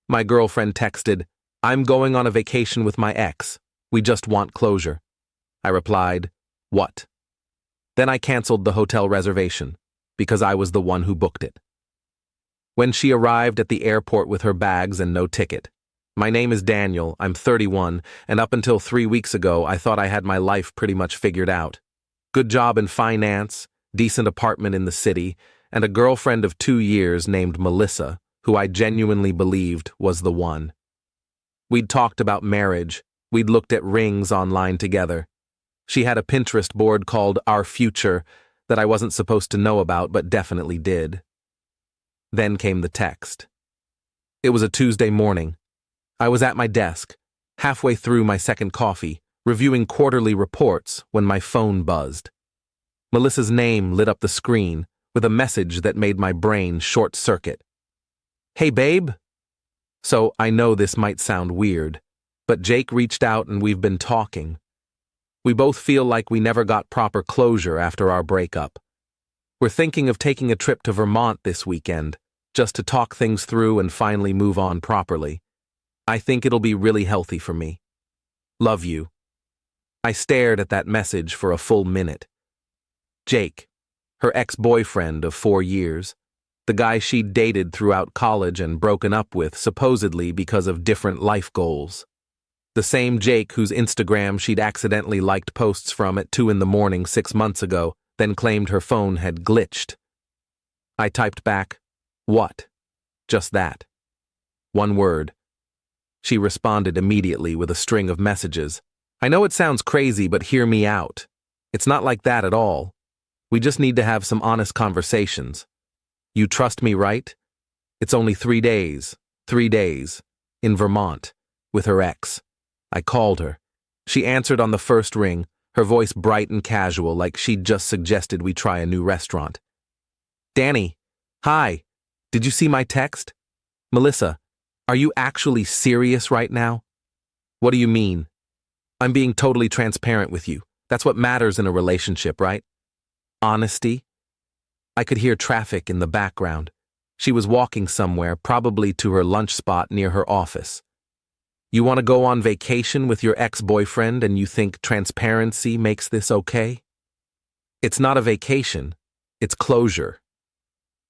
My girlfriend texted, "I'm going on a vacation with my ex. We just want closure." I replied, "What?" Then I canceled the hotel reservation, because I was the one who booked it. When she arrived at the airport with her bags and no ticket, "My name is Daniel, I'm 31, and up until 3 weeks ago I thought I had my life pretty much figured out. Good job in finance, decent apartment in the city, and a girlfriend of 2 years named Melissa, who I genuinely believed was the one. We'd talked about marriage, we'd looked at rings online together. She had a Pinterest board called Our Future that I wasn't supposed to know about but definitely did." Then came the text. It was a Tuesday morning. I was at my desk, halfway through my second coffee, reviewing quarterly reports when my phone buzzed. Melissa's name lit up the screen with a message that made my brain short-circuit. "Hey, babe." So I know this might sound weird, but Jake reached out and we've been talking. We both feel like we never got proper closure after our breakup. We're thinking of taking a trip to Vermont this weekend, just to talk things through and finally move on properly. I think it'll be really healthy for me. Love you. I stared at that message for a full minute. Jake, her ex-boyfriend of 4 years, the guy she'd dated throughout college and broken up with supposedly because of different life goals. The same Jake whose Instagram she'd accidentally liked posts from at 2 a.m. 6 months ago, then claimed her phone had glitched. I typed back, "What?" Just that. One word. She responded immediately with a string of messages. "I know it sounds crazy, but hear me out. It's not like that at all. We just need to have some honest conversations. You trust me, right? It's only 3 days, in Vermont, with her ex." I called her. She answered on the first ring, her voice bright and casual like she'd just suggested we try a new restaurant. "Danny, hi. Did you see my text? Melissa, are you actually serious right now?" "What do you mean?" "I'm being totally transparent with you. That's what matters in a relationship, right?" "Honesty?" I could hear traffic in the background. She was walking somewhere, probably to her lunch spot near her office. "You want to go on vacation with your ex-boyfriend and you think transparency makes this okay?" "It's not a vacation. It's closure."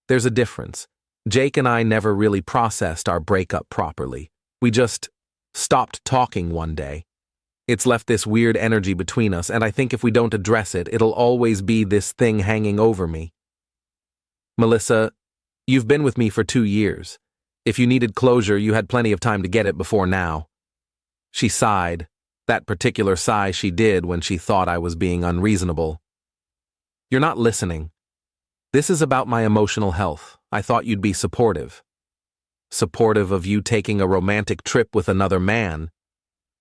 There's a difference. Jake and I never really processed our breakup properly. We just stopped talking one day. It's left this weird energy between us, and I think if we don't address it, it'll always be this thing hanging over me. "Melissa, you've been with me for 2 years. If you needed closure, you had plenty of time to get it before now." She sighed, that particular sigh she did when she thought I was being unreasonable. "You're not listening. This is about my emotional health. I thought you'd be supportive." "Supportive of you taking a romantic trip with another man?"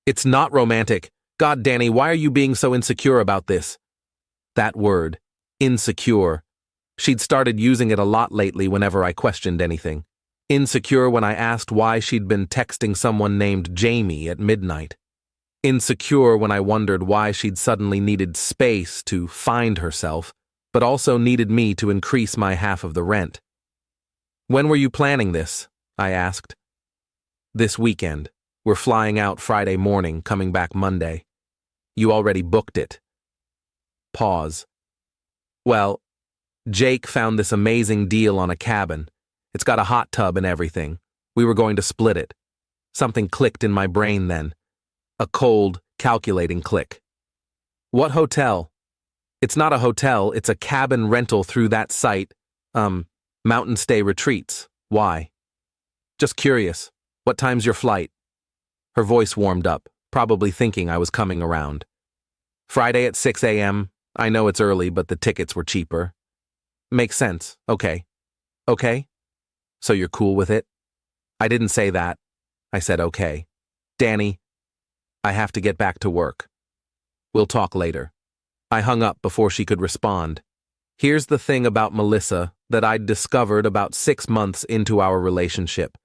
"It's not romantic. God, Danny, why are you being so insecure about this?" That word, insecure. She'd started using it a lot lately whenever I questioned anything. Insecure when I asked why she'd been texting someone named Jamie at midnight. Insecure when I wondered why she'd suddenly needed space to find herself, but also needed me to increase my half of the rent. "When were you planning this?" I asked. "This weekend. We're flying out Friday morning, coming back Monday." "You already booked it." Pause. "Well, Jake found this amazing deal on a cabin. It's got a hot tub and everything. We were going to split it." Something clicked in my brain then. A cold, calculating click. "What hotel?" "It's not a hotel, it's a cabin rental through that site. Mountain Stay Retreats. Why?" "Just curious. What time's your flight?" Her voice warmed up, probably thinking I was coming around. "Friday at 6 a.m. I know it's early, but the tickets were cheaper." "Makes sense. Okay. Okay? So you're cool with it?" "I didn't say that. I said okay. Danny, I have to get back to work. We'll talk later." I hung up before she could respond. Here's the thing about Melissa that I'd discovered about 6 months into our relationship.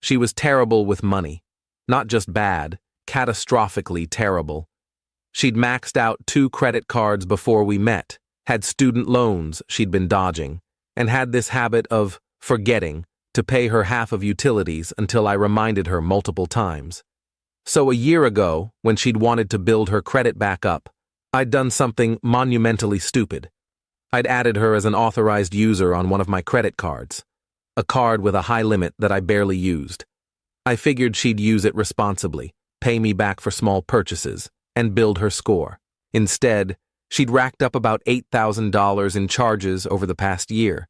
She was terrible with money. Not just bad, catastrophically terrible. She'd maxed out 2 credit cards before we met, had student loans she'd been dodging, and had this habit of forgetting to pay her half of utilities until I reminded her multiple times. So a year ago, when she'd wanted to build her credit back up, I'd done something monumentally stupid. I'd added her as an authorized user on one of my credit cards, a card with a high limit that I barely used. I figured she'd use it responsibly, pay me back for small purchases, and build her score. Instead, she'd racked up about $8,000 in charges over the past year.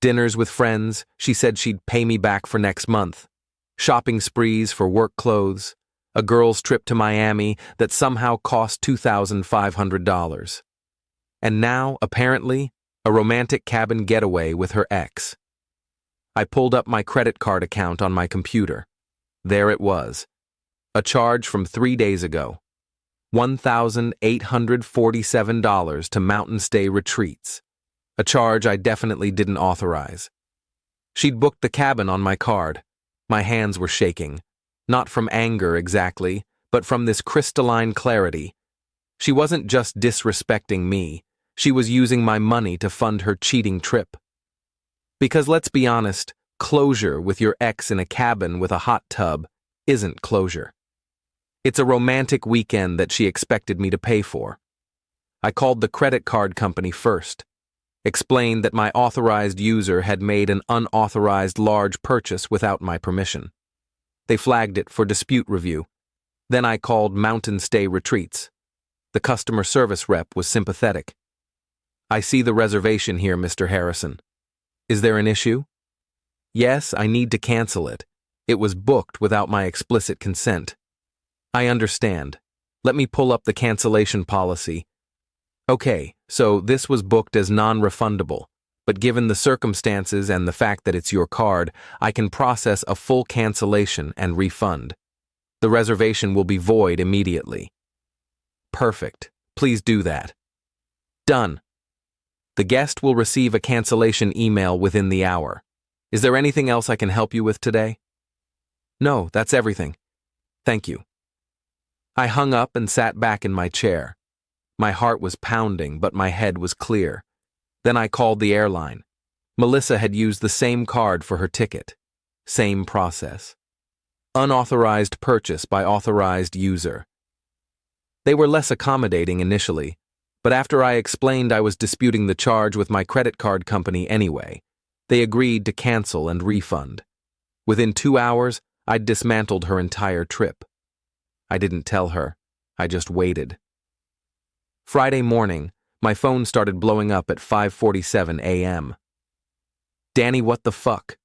Dinners with friends, she said she'd pay me back for next month. Shopping sprees for work clothes. A girl's trip to Miami that somehow cost $2,500. And now, apparently, a romantic cabin getaway with her ex. I pulled up my credit card account on my computer. There it was. A charge from 3 days ago. $1,847 to Mountain Stay Retreats. A charge I definitely didn't authorize. She'd booked the cabin on my card. My hands were shaking. Not from anger exactly, but from this crystalline clarity. She wasn't just disrespecting me. She was using my money to fund her cheating trip. Because let's be honest, closure with your ex in a cabin with a hot tub isn't closure. It's a romantic weekend that she expected me to pay for. I called the credit card company first, explained that my authorized user had made an unauthorized large purchase without my permission. They flagged it for dispute review. Then I called Mountain Stay Retreats. The customer service rep was sympathetic. I see the reservation here, Mr. Harrison. Is there an issue? Yes, I need to cancel it. It was booked without my explicit consent. I understand. Let me pull up the cancellation policy. Okay, so this was booked as non-refundable. But given the circumstances and the fact that it's your card, I can process a full cancellation and refund. The reservation will be void immediately. Perfect. Please do that. Done. The guest will receive a cancellation email within the hour. Is there anything else I can help you with today? No, that's everything. Thank you. I hung up and sat back in my chair. My heart was pounding, but my head was clear. Then I called the airline. Melissa had used the same card for her ticket. Same process. Unauthorized purchase by authorized user. They were less accommodating initially, but after I explained I was disputing the charge with my credit card company anyway, they agreed to cancel and refund. Within 2 hours, I'd dismantled her entire trip. I didn't tell her. I just waited. Friday morning, my phone started blowing up at 5:47 a.m. Danny, what the fuck?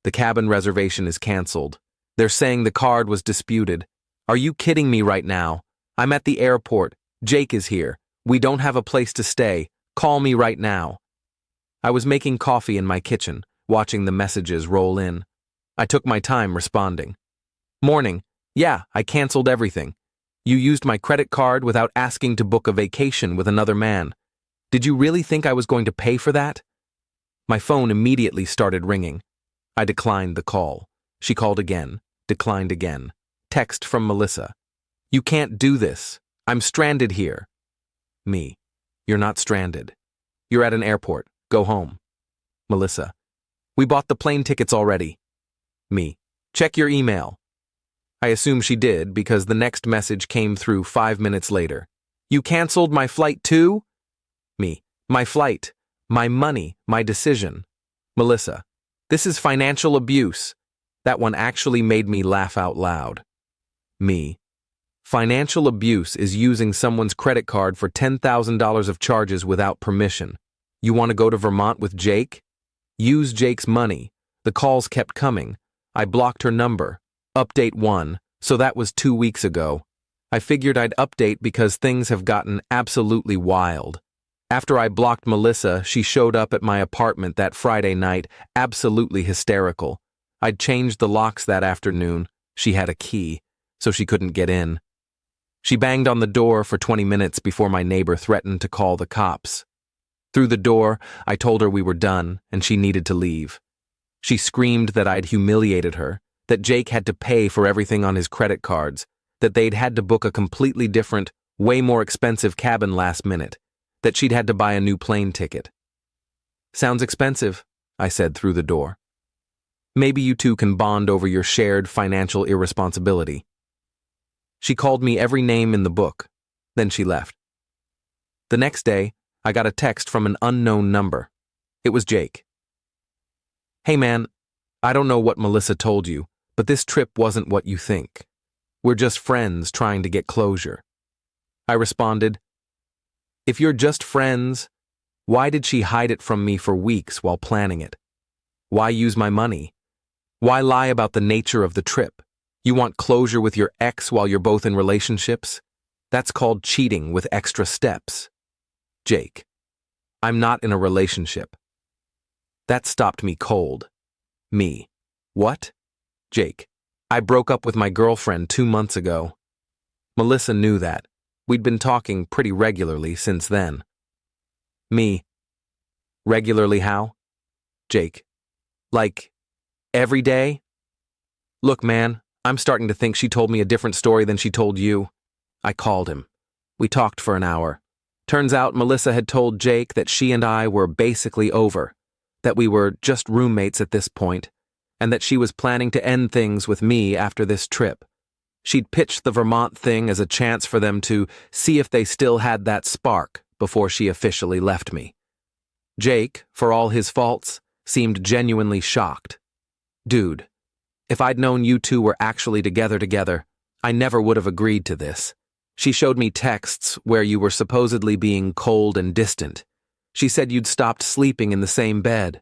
The cabin reservation is canceled. They're saying the card was disputed. Are you kidding me right now? I'm at the airport. Jake is here. We don't have a place to stay. Call me right now. I was making coffee in my kitchen, watching the messages roll in. I took my time responding. Morning. Yeah, I canceled everything. You used my credit card without asking to book a vacation with another man. Did you really think I was going to pay for that? My phone immediately started ringing. I declined the call. She called again, declined again. Text from Melissa. You can't do this. I'm stranded here. Me. You're not stranded. You're at an airport. Go home. Melissa. We bought the plane tickets already. Me. Check your email. I assume she did because the next message came through 5 minutes later. You canceled my flight too? Me. My flight. My money. My decision. Melissa. This is financial abuse. That one actually made me laugh out loud. Me. Financial abuse is using someone's credit card for $10,000 of charges without permission. You want to go to Vermont with Jake? Use Jake's money. The calls kept coming. I blocked her number. Update 1, so that was 2 weeks ago. I figured I'd update because things have gotten absolutely wild. After I blocked Melissa, she showed up at my apartment that Friday night, absolutely hysterical. I'd changed the locks that afternoon. She had a key, so she couldn't get in. She banged on the door for 20 minutes before my neighbor threatened to call the cops. Through the door, I told her we were done and she needed to leave. She screamed that I'd humiliated her, that Jake had to pay for everything on his credit cards, that they'd had to book a completely different, way more expensive cabin last minute, that she'd had to buy a new plane ticket. Sounds expensive, I said through the door. Maybe you two can bond over your shared financial irresponsibility. She called me every name in the book. Then she left. The next day, I got a text from an unknown number. It was Jake. Hey man, I don't know what Melissa told you, but this trip wasn't what you think. We're just friends trying to get closure. I responded, if you're just friends, why did she hide it from me for weeks while planning it? Why use my money? Why lie about the nature of the trip? You want closure with your ex while you're both in relationships? That's called cheating with extra steps. Jake, I'm not in a relationship. That stopped me cold. Me. What? Jake, I broke up with my girlfriend 2 months ago. Melissa knew that. We'd been talking pretty regularly since then. Me. Regularly how? Jake. Like, every day? Look, man, I'm starting to think she told me a different story than she told you. I called him. We talked for an hour. Turns out Melissa had told Jake that she and I were basically over, that we were just roommates at this point, and that she was planning to end things with me after this trip. She'd pitched the Vermont thing as a chance for them to see if they still had that spark before she officially left me. Jake, for all his faults, seemed genuinely shocked. Dude, if I'd known you two were actually together, I never would have agreed to this. She showed me texts where you were supposedly being cold and distant. She said you'd stopped sleeping in the same bed.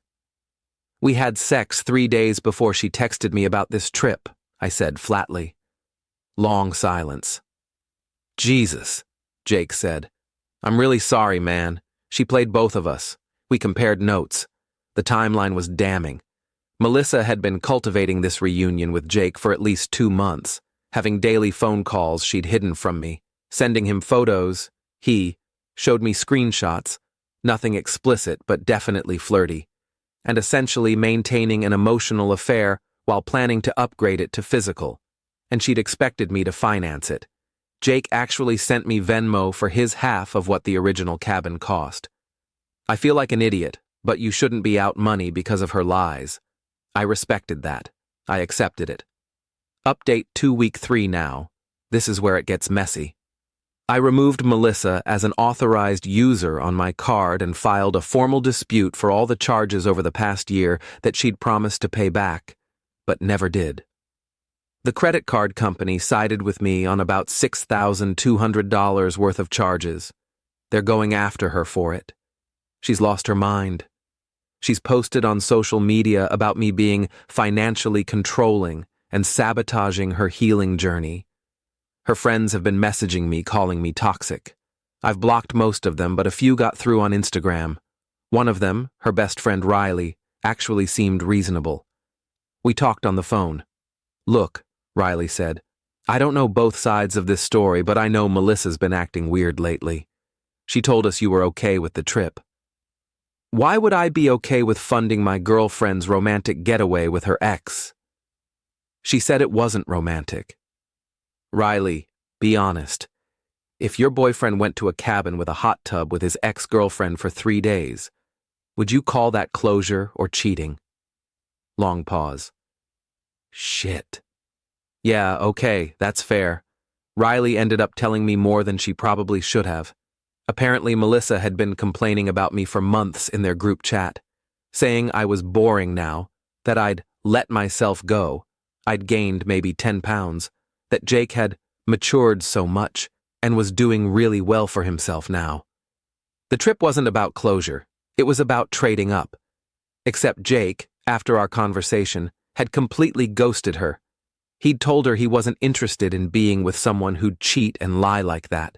We had sex 3 days before she texted me about this trip, I said flatly. Long silence. Jesus, Jake said. I'm really sorry, man. She played both of us. We compared notes. The timeline was damning. Melissa had been cultivating this reunion with Jake for at least 2 months, having daily phone calls she'd hidden from me, sending him photos. He showed me screenshots, nothing explicit but definitely flirty, and essentially maintaining an emotional affair while planning to upgrade it to physical, and she'd expected me to finance it. Jake actually sent me Venmo for his half of what the original cabin cost. I feel like an idiot, but you shouldn't be out money because of her lies. I respected that. I accepted it. Update to week 3 now. This is where it gets messy. I removed Melissa as an authorized user on my card and filed a formal dispute for all the charges over the past year that she'd promised to pay back, but never did. The credit card company sided with me on about $6,200 worth of charges. They're going after her for it. She's lost her mind. She's posted on social media about me being financially controlling and sabotaging her healing journey. Her friends have been messaging me, calling me toxic. I've blocked most of them, but a few got through on Instagram. One of them, her best friend Riley, actually seemed reasonable. We talked on the phone. Look, Riley said, I don't know both sides of this story, but I know Melissa's been acting weird lately. She told us you were okay with the trip. Why would I be okay with funding my girlfriend's romantic getaway with her ex? She said it wasn't romantic. Riley, be honest. If your boyfriend went to a cabin with a hot tub with his ex-girlfriend for 3 days, would you call that closure or cheating? Long pause. Shit. Yeah, okay, that's fair. Riley ended up telling me more than she probably should have. Apparently, Melissa had been complaining about me for months in their group chat, saying I was boring now, that I'd let myself go, I'd gained maybe 10 pounds, that Jake had matured so much and was doing really well for himself now. The trip wasn't about closure, it was about trading up. Except Jake, after our conversation, had completely ghosted her. He'd told her he wasn't interested in being with someone who'd cheat and lie like that.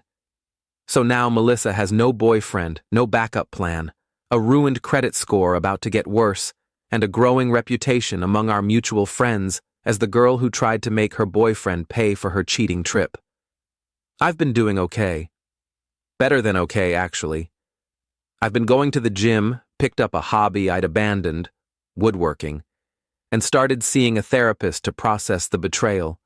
So now Melissa has no boyfriend, no backup plan, a ruined credit score about to get worse, and a growing reputation among our mutual friends as the girl who tried to make her boyfriend pay for her cheating trip. I've been doing okay. Better than okay, actually. I've been going to the gym, picked up a hobby I'd abandoned, woodworking, and started seeing a therapist to process the betrayal.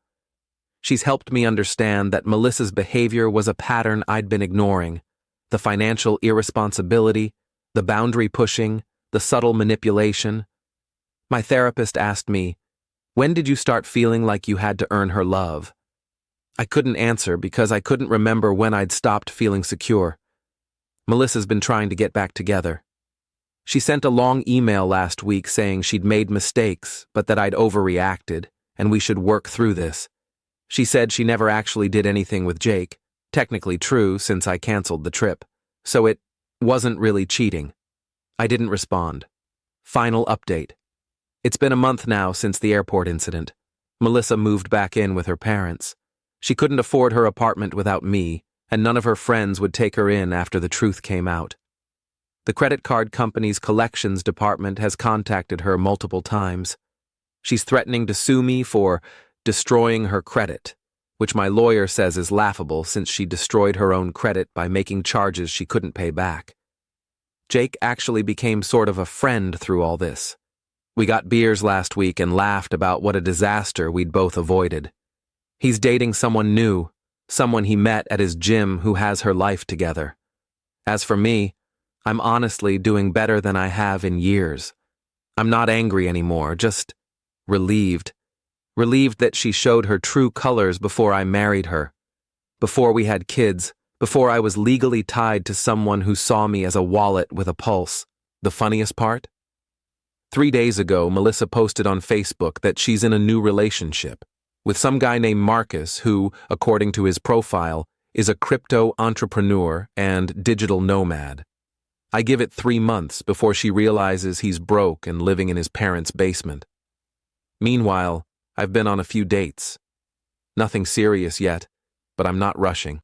She's helped me understand that Melissa's behavior was a pattern I'd been ignoring. The financial irresponsibility, the boundary pushing, the subtle manipulation. My therapist asked me, "When did you start feeling like you had to earn her love?" I couldn't answer because I couldn't remember when I'd stopped feeling secure. Melissa's been trying to get back together. She sent a long email last week saying she'd made mistakes, but that I'd overreacted, and we should work through this. She said she never actually did anything with Jake, technically true since I canceled the trip, so it wasn't really cheating. I didn't respond. Final update. It's been a month now since the airport incident. Melissa moved back in with her parents. She couldn't afford her apartment without me, and none of her friends would take her in after the truth came out. The credit card company's collections department has contacted her multiple times. She's threatening to sue me for destroying her credit, which my lawyer says is laughable since she destroyed her own credit by making charges she couldn't pay back. Jake actually became sort of a friend through all this. We got beers last week and laughed about what a disaster we'd both avoided. He's dating someone new, someone he met at his gym who has her life together. As for me, I'm honestly doing better than I have in years. I'm not angry anymore, just relieved. Relieved that she showed her true colors before I married her. Before we had kids, before I was legally tied to someone who saw me as a wallet with a pulse. The funniest part? 3 days ago, Melissa posted on Facebook that she's in a new relationship with some guy named Marcus who, according to his profile, is a crypto entrepreneur and digital nomad. I give it 3 months before she realizes he's broke and living in his parents' basement. Meanwhile, I've been on a few dates. Nothing serious yet, but I'm not rushing.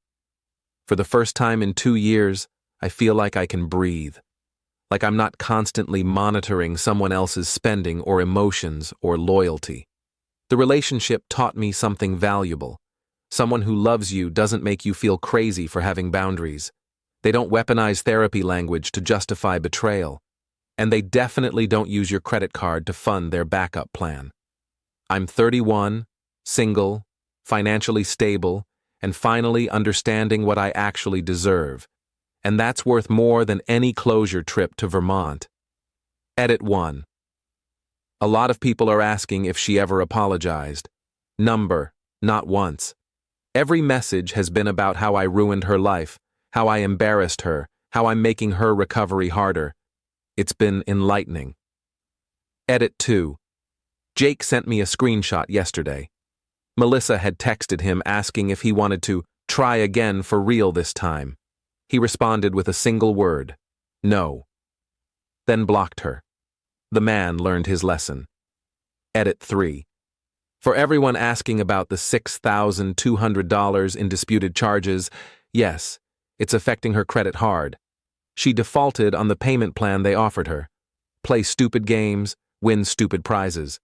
For the first time in 2 years, I feel like I can breathe. Like I'm not constantly monitoring someone else's spending or emotions or loyalty. The relationship taught me something valuable. Someone who loves you doesn't make you feel crazy for having boundaries. They don't weaponize therapy language to justify betrayal. And they definitely don't use your credit card to fund their backup plan. I'm 31, single, financially stable, and finally understanding what I actually deserve. And that's worth more than any closure trip to Vermont. Edit 1. A lot of people are asking if she ever apologized. Number, not once. Every message has been about how I ruined her life, how I embarrassed her, how I'm making her recovery harder. It's been enlightening. Edit 2. Jake sent me a screenshot yesterday. Melissa had texted him asking if he wanted to try again for real this time. He responded with a single word, no. Then blocked her. The man learned his lesson. Edit 3. For everyone asking about the $6,200 in disputed charges, yes, it's affecting her credit hard. She defaulted on the payment plan they offered her. Play stupid games, win stupid prizes.